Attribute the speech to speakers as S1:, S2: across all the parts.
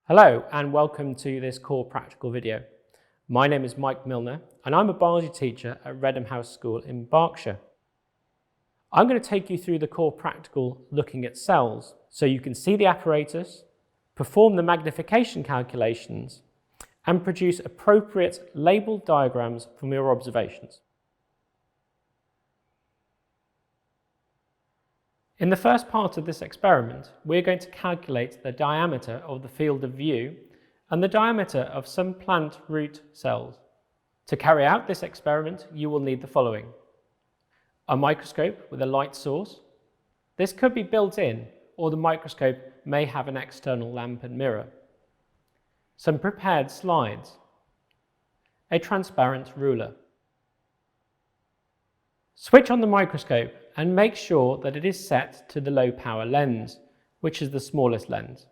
S1: Hello and welcome to this core practical video. My name is Mike Milner and I'm a biology teacher at Redham House School in Berkshire. I'm going to take you through the core practical looking at cells so you can see the apparatus, perform the magnification calculations and produce appropriate labelled diagrams from your observations. In the first part of this experiment, we're going to calculate the diameter of the field of view and the diameter of some plant root cells. To carry out this experiment, you will need the following: a microscope with a light source. This could be built in, or the microscope may have an external lamp and mirror. Some prepared slides. A transparent ruler. Switch on the microscope and make sure that it is set to the low power lens, which is the smallest lens.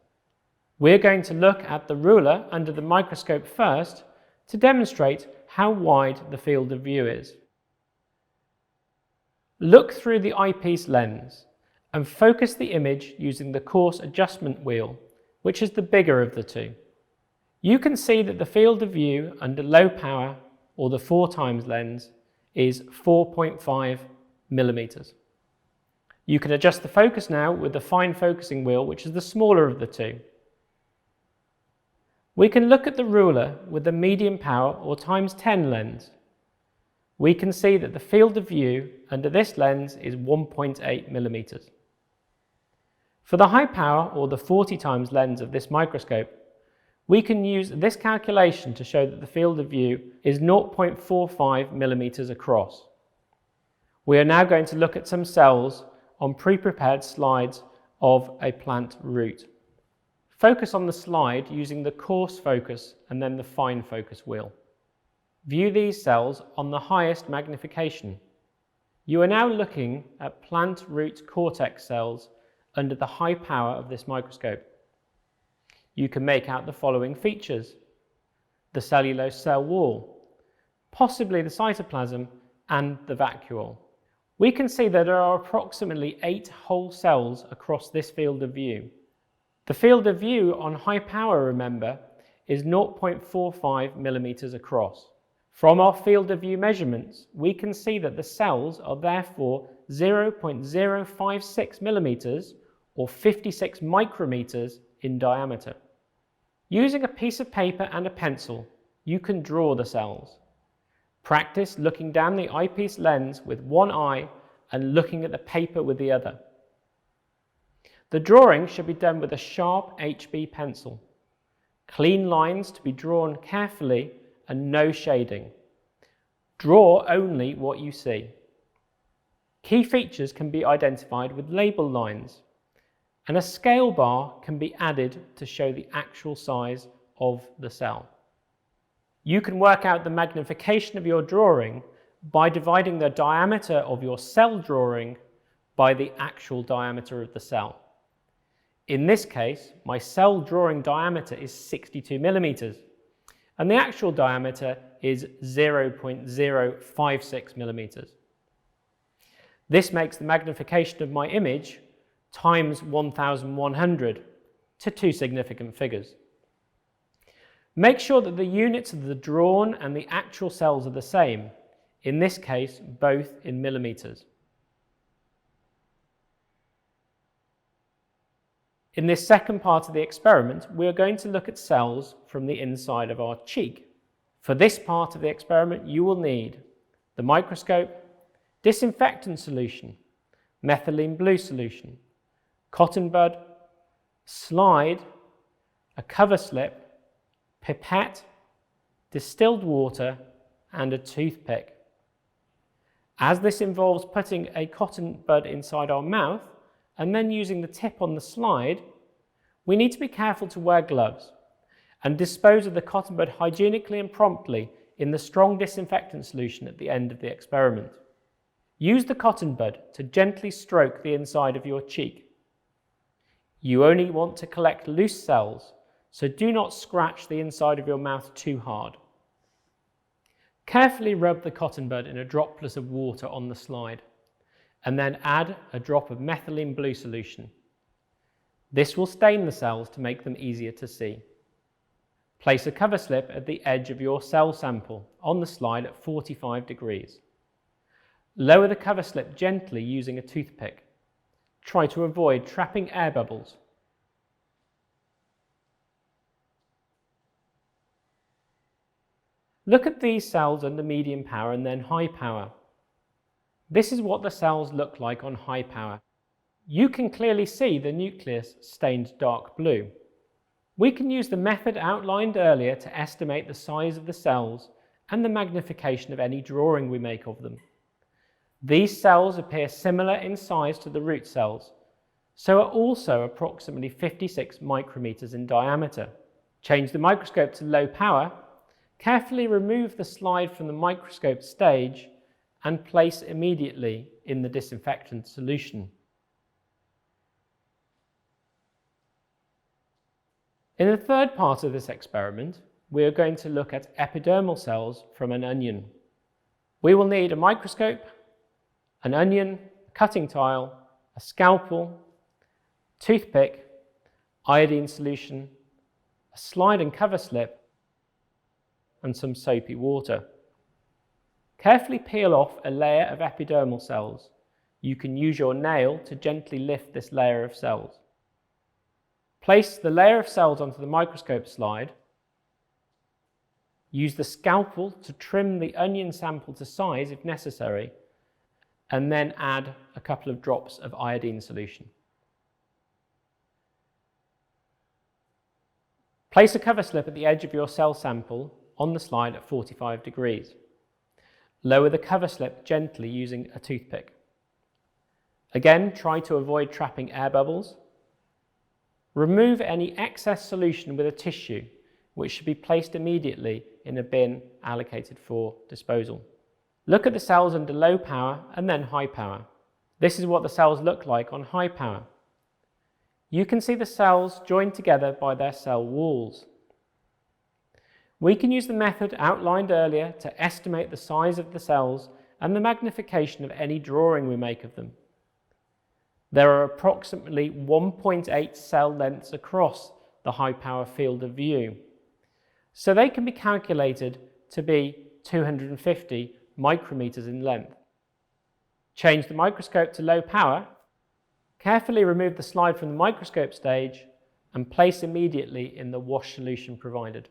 S1: We're going to look at the ruler under the microscope first to demonstrate how wide the field of view is. Look through the eyepiece lens and focus the image using the coarse adjustment wheel, which is the bigger of the two. You can see that the field of view under low power, or the 4x lens, is 4.5 millimeters. You can adjust the focus now with the fine focusing wheel, which is the smaller of the two. We can look at the ruler with the medium power or ×10 lens. We can see that the field of view under this lens is 1.8 millimeters. For the high power or the 40x lens of this microscope, we can use this calculation to show that the field of view is 0.45 millimeters across. We are now going to look at some cells on pre-prepared slides of a plant root. Focus on the slide using the coarse focus and then the fine focus wheel. View these cells on the highest magnification. You are now looking at plant root cortex cells under the high power of this microscope. You can make out the following features: the cellulose cell wall, possibly the cytoplasm and the vacuole. We can see that there are approximately 8 whole cells across this field of view. The field of view on high power, remember, is 0.45 millimeters across. From our field of view measurements, we can see that the cells are therefore 0.056 millimeters or 56 micrometers in diameter. Using a piece of paper and a pencil, you can draw the cells. Practice looking down the eyepiece lens with one eye and looking at the paper with the other. The drawing should be done with a sharp HB pencil. Clean lines to be drawn carefully and no shading. Draw only what you see. Key features can be identified with label lines, and a scale bar can be added to show the actual size of the cell. You can work out the magnification of your drawing by dividing the diameter of your cell drawing by the actual diameter of the cell. In this case, my cell drawing diameter is 62 millimeters, and the actual diameter is 0.056 millimeters. This makes the magnification of my image times 1100 to 2 significant figures. Make sure that the units of the drawn and the actual cells are the same, in this case both in millimeters. In this second part of the experiment, we are going to look at cells from the inside of our cheek. For this part of the experiment, you will need the microscope, disinfectant solution, methylene blue solution, cotton bud, slide, a cover slip, pipette, distilled water and a toothpick. As this involves putting a cotton bud inside our mouth and then using the tip on the slide, we need to be careful to wear gloves and dispose of the cotton bud hygienically and promptly in the strong disinfectant solution at the end of the experiment. Use the cotton bud to gently stroke the inside of your cheek. You only want to collect loose cells, so do not scratch the inside of your mouth too hard. Carefully rub the cotton bud in a droplet of water on the slide, and then add a drop of methylene blue solution. This will stain the cells to make them easier to see. Place a cover slip at the edge of your cell sample on the slide at 45 degrees. Lower the cover slip gently using a toothpick. Try to avoid trapping air bubbles. Look at these cells under medium power and then high power. This is what the cells look like on high power. You can clearly see the nucleus stained dark blue. We can use the method outlined earlier to estimate the size of the cells and the magnification of any drawing we make of them. These cells appear similar in size to the root cells, so are also approximately 56 micrometers in diameter. Change the microscope to low power, carefully remove the slide from the microscope stage and place immediately in the disinfectant solution. In the third part of this experiment, we are going to look at epidermal cells from an onion. We will need a microscope, an onion, cutting tile, a scalpel, toothpick, iodine solution, a slide and cover slip, and some soapy water. Carefully peel off a layer of epidermal cells. You can use your nail to gently lift this layer of cells. Place the layer of cells onto the microscope slide. Use the scalpel to trim the onion sample to size if necessary, and then add a couple of drops of iodine solution. Place a cover slip at the edge of your cell sample on the slide at 45 degrees. Lower the cover slip gently using a toothpick. Again, try to avoid trapping air bubbles. Remove any excess solution with a tissue, which should be placed immediately in a bin allocated for disposal. Look at the cells under low power and then high power. This is what the cells look like on high power. You can see the cells joined together by their cell walls. We can use the method outlined earlier to estimate the size of the cells and the magnification of any drawing we make of them. There are approximately 1.8 cell lengths across the high power field of view, so they can be calculated to be 250 micrometers in length. Change the microscope to low power, carefully remove the slide from the microscope stage and place immediately in the wash solution provided.